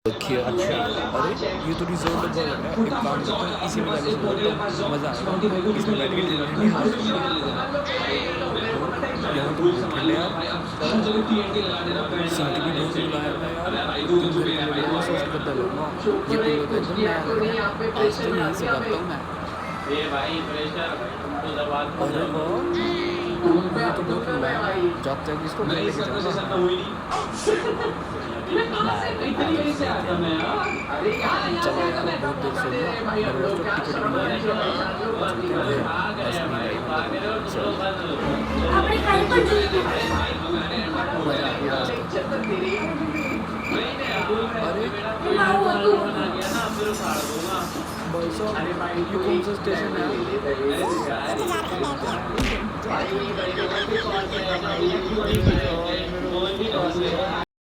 देखिए अच्छा अरे ये तो रिजर्व डब्बा लग रहा है एक काम करता हूँ इसी में जाके सोता हूँ मज़ा आएगा इसमें बैठ के ठंडी ठंडी हवा सुननी और यहाँ तो बहुत ठंडे यार सीट भी बहुत मुलायम है यार तुम घर के लिए बड़ा सॉफ्ट गद्दा लूँगा ये पिलो तो एकदम नया लग रहा है आज तो यहीं से करता हूँ मैं अरे वाह ये तो बहुत मुलायम है जब तक इसको घर लेके जाऊँगा चलो यार बहुत देर सो गया मेरे पास तो टिकट भी नहीं है चलते हैं बस नहीं आई चल मज़ा आ गया आज तो अरे भाई साहब ये कौन सा स्टेशन है झारखंड